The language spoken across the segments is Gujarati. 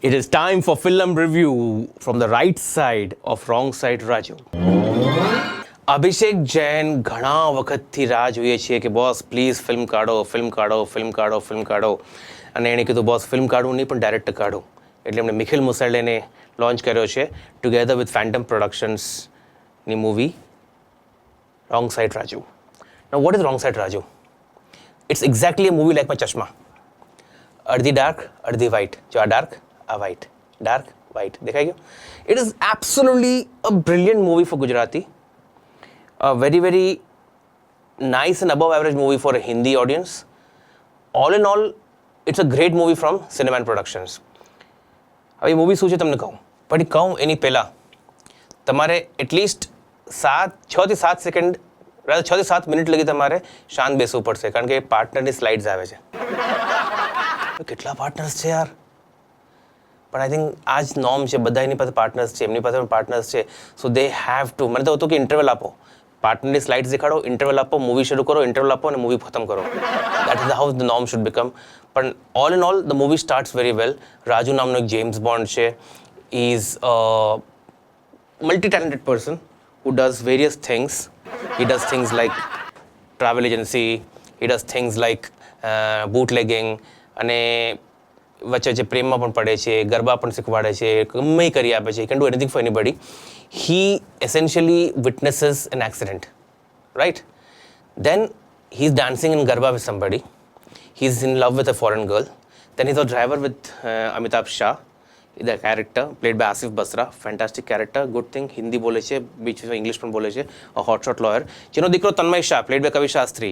It is time for film review from the right side of wrong side Raju. અભિષેક જૈન ઘણા વખતથી રાહ જોઈએ છીએ કે બોસ પ્લીઝ ફિલ્મ કાઢો અને એણે કીધું બોસ ફિલ્મ કાઢવું નહીં પણ ડાયરેક્ટર કાઢો એટલે એમણે મિખિલ મુસરલેને લોન્ચ કર્યો છે ટુગેધર વિથ ફેન્ટમ પ્રોડક્શન્સની movie wrong side Raju. Now what is wrong side Raju? It's exactly a movie like my ચશ્મા. અડધી ડાર્ક અડધી વ્હાઇટ. જો આ ડાર્ક આ વ્હાઇટ, ડાર્ક વ્હાઇટ દેખાઈ ગયો. It is absolutely a brilliant movie for Gujarati. A very nice and above average movie for a Hindi audience. All in all, it's a great movie from Cineman Productions. હવે મૂવી શું છે તમને કહું, પણ કહું એની પહેલાં તમારે એટલીસ્ટ 6 થી 7 સેકન્ડ 6 થી 7 મિનિટ લગી તમારે શાંત બેસવું પડશે, કારણ કે પાર્ટનરની સ્લાઇડ્સ આવે છે. કેટલા પાર્ટનર્સ છે યાર, પણ આઈ થિંક આ જ નોર્મ છે, બધા એની પાસે પાર્ટનર્સ છે, એમની પાસે પણ પાર્ટનર્સ છે. સો દે હેવ ટુ, મને તો હતું કે ઇન્ટરવલ આપો, પાર્ટનરની સ્લાઇડ્સ દેખાડો, ઇન્ટરવલ આપો, મૂવી શરૂ કરો, ઇન્ટરવલ આપો અને મૂવી ખતમ કરો. That is how the norm should become. પણ all in all the movie starts very well. Raju નામનો એક જેમ્સ બોન્ડ છે. Is a multi talented person who does various things. He does things like travel agency, he does things like bootlegging, અને વચ્ચે વચ્ચે પ્રેમમાં પણ પડે છે, ગરબા પણ શીખવાડે છે, ગમે કરી આપે છે. He can do anything for anybody. He essentially witnesses an accident, right? Then he's dancing in Garba with somebody. He's in love with a foreign girl. Then he's a driver with Amitabh Shah, the character played by Asif Basra. Fantastic character, good thing. Hindi બોલે છે, બીચ English પણ બોલે છે. A hotshot lawyer. જેનો દીકરો તન્મય Shah, played by Kavi Shastri,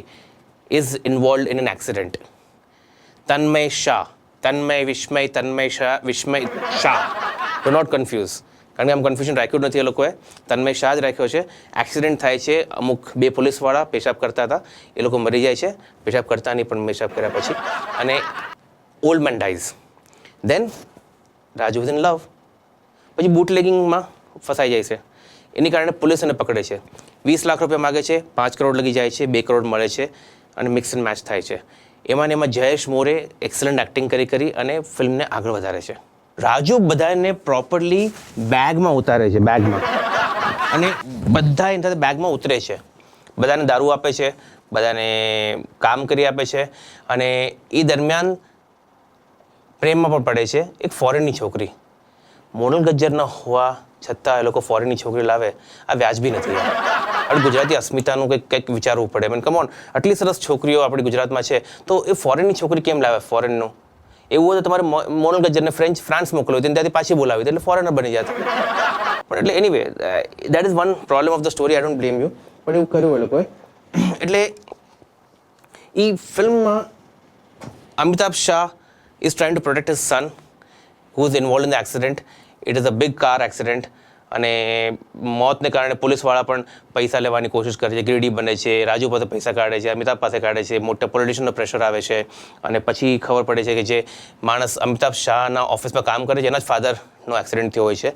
is involved in an accident. Tanmay Shah, Tanmay Shah. Do not confuse. કારણ કે આમ કન્ફ્યુઝન રાખ્યું નથી એ લોકોએ, તન્મય શાહ જ રાખ્યો છે. એક્સિડન્ટ થાય છે, અમુક 2 પોલીસવાળા પેશાબ કરતા હતા, એ લોકો મરી જાય છે, પેશાબ કરતા નહીં પણ પેશાબ કર્યા પછી, અને old man dies. Then Raju is in love. પછી બૂટલેગિંગમાં ફસાઈ જાય છે, એની કારણે પોલીસ એને પકડે છે. 20 લાખ રૂપિયા માગે છે, 5 કરોડ લગી જાય છે, 2 કરોડ મળે છે, અને મિક્સ એન્ડ મેચ થાય છે. એમાં જયેશ મોરે એક્સલન્ટ એક્ટિંગ કરી અને ફિલ્મને આગળ વધારે છે. રાજુ બધાને પ્રોપરલી બેગમાં ઉતારે છે, બેગમાં, અને બધા એની સાથે બેગમાં ઉતરે છે. બધાને દારૂ આપે છે, બધાને કામ કરી આપે છે, અને એ દરમિયાન પ્રેમમાં પણ પડે છે એક ફોરેનની છોકરી. મોડલ ગજ્જર ન હોવા છતાં એ લોકો ફોરેનની છોકરી લાવે, આ વ્યાજબી નથી. આપણે ગુજરાતી અસ્મિતાનું કંઈક વિચારવું પડે. મને કમોન, આટલી સરસ છોકરીઓ આપણી ગુજરાતમાં છે, તો એ ફોરેનની છોકરી કેમ લાવે? ફોરેનનું એવું હોય તો તમારે મોનલ ગજ્જરને ફ્રાન્સ મોકલ્યો, ત્યાંથી પાછી બોલાવી એટલે ફોરેનર બની જાત. પણ એટલે anyway, that is one problem of the story. I don't blame you, પણ એવું કર્યું એ લોકોએ. એટલે એ ફિલ્મમાં Amitabh Shah is trying to protect his son who is involved in the accident. It is a big car accident, અને મોતને કારણે પોલીસવાળા પણ પૈસા લેવાની કોશિશ કરે છે, ગ્રીડી બને છે. રાજુ પાસે પૈસા કાઢે છે, અમિતાભ પાસે કાઢે છે, મોટા પોલિટિશિયનનો પ્રેશર આવે છે, અને પછી ખબર પડે છે કે જે માણસ અમિતાભ શાહના ઓફિસમાં કામ કરે છે એના જ ફાધરનો એક્સિડન્ટ થયો હોય છે,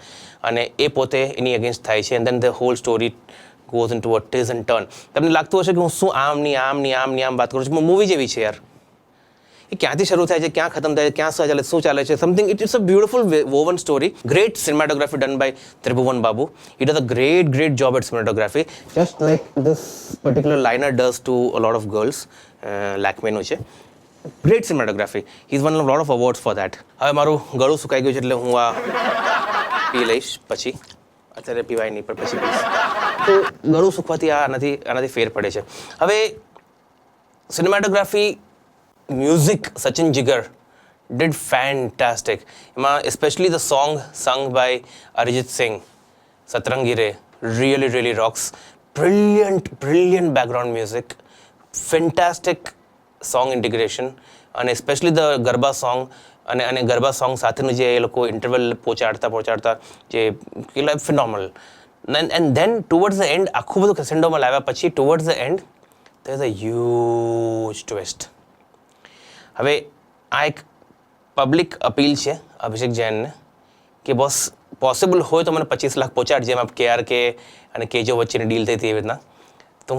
અને એ પોતે એની અગેન્સ્ટ થાય છે. And then the whole story goes into a twist and turn. તમને લાગતું હશે કે હું શું આમ વાત કરું છું, મૂવી જેવી છે યાર. એ ક્યાંથી શરૂ થાય છે, ક્યાં ખતમ થાય છે, ક્યાં શું ચાલે છે, something. It's a beautiful woven story. Great cinematography done by Tribhuvan Babu. He does a great job at cinematography, just like this particular liner does to a lot of girls. Lakme નો છે. Great cinematography. He's won a lot of awards for that. હવે મારું ગળું સુકાઈ ગયું છે એટલે હું આ પી લઈશ પછી. અત્યારે પીવાય નહીં પણ પછી પીશ. તો ગળું સુકવાથી આનાથી ફેર પડે છે. હવે સિનેમાટોગ્રાફી, music, Sachin Jigar did fantastic. Especially the song sung by Arijit Singh, Satrangi Re, really rocks. Brilliant background music, fantastic song integration, and especially the Garba song. અને ગરબા સોંગ સાથેનું જે એ લોકો ઇન્ટરવલ પહોંચાડતા જે phenomenal. And then towards the end આખું બધું ક્રેસેન્ડોમાં લાવ્યા પછી towards the end there is a huge twist. હવે આ એક પબ્લિક અપીલ છે અભિષેક જૈનને કે બોસ પોસિબલ હોય તો મને 25 લાખ પહોંચાડ, જેમ KRK અને કેજો વચ્ચેની ડીલ થઈ હતી એવી રીતના. તો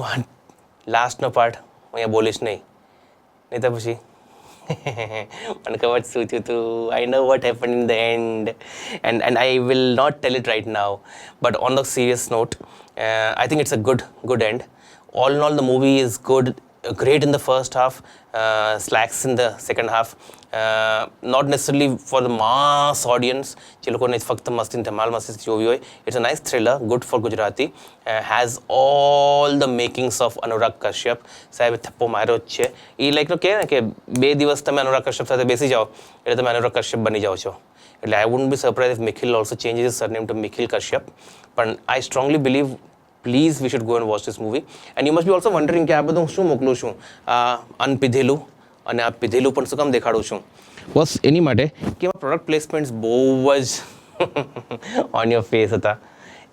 લાસ્ટનો પાર્ટ હું અહીંયા બોલીશ નહીં તો પછી મને ખબર જ શું થયું હતું. I know what happen in the end and I will not tell it right now, but on the serious note I think it's a good end. All in all, the movie is good, great in the first half, slacks in the second half. Not necessarily for the mass audience. જે લોકોને ફક્ત મસ્તી ધમાલ મસ્તી જોવી હોય. It's a nice thriller, good for Gujarati. Has all the makings of Anurag Kashyap. સાહેબ થપ્પો માર્યો જ છે. એ લાઈક કહે ને કે 2 દિવસ તમે અનુરાગ કશ્યપ સાથે બેસી જાઓ એટલે તમે અનુરાગ કશ્યપ બની જાઓ છો. એટલે I wouldn't be surprised if Nikhil also changes his surname to Nikhil Kashyap. પણ I strongly believe, please, we should go and watch this movie. And you must be also wondering કે આ બધું શું મોકલું છું, અનપીધેલું અને આ પીધેલું પણ શું કામ દેખાડું છું. બસ એની માટે કે પ્રોડક્ટ પ્લેસમેન્ટ્સ બહુ જ ઓન યોર ફેસ હતા.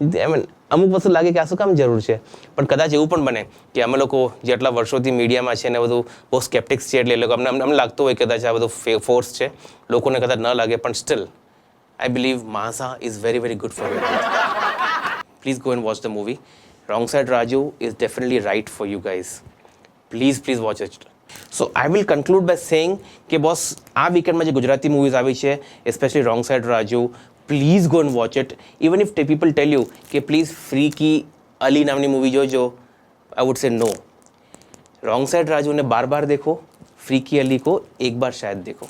આઈ મીન અમુક વસ્તુ લાગે કે આ શું કામ જરૂર છે, પણ કદાચ એવું પણ બને કે અમે લોકો જેટલા વર્ષોથી મીડિયામાં છે ને બધું બહુ સ્કેપ્ટિક્સ છે, એટલે એ લોકો અમને લાગતું હોય કદાચ આ બધું ફોર્સ છે, લોકોને કદાચ ન લાગે, પણ steel I believe Mahasa is very, very good for your health. Please go and watch the movie. Wrong Side Raju is definitely right for you guys. Please watch it. So I will conclude by saying કે બોસ આ વીકેન્ડમાં જે ગુજરાતી મૂવીઝ આવી છે, especially Wrong Side Raju, please go and watch it. Even if people tell you કે please ફ્રીકી અલી નામની મૂવી જોજો, I would say no. Wrong Side Raju ને બાર બાર દેખો, ફ્રીકી અલી को एक बार शायद देखो.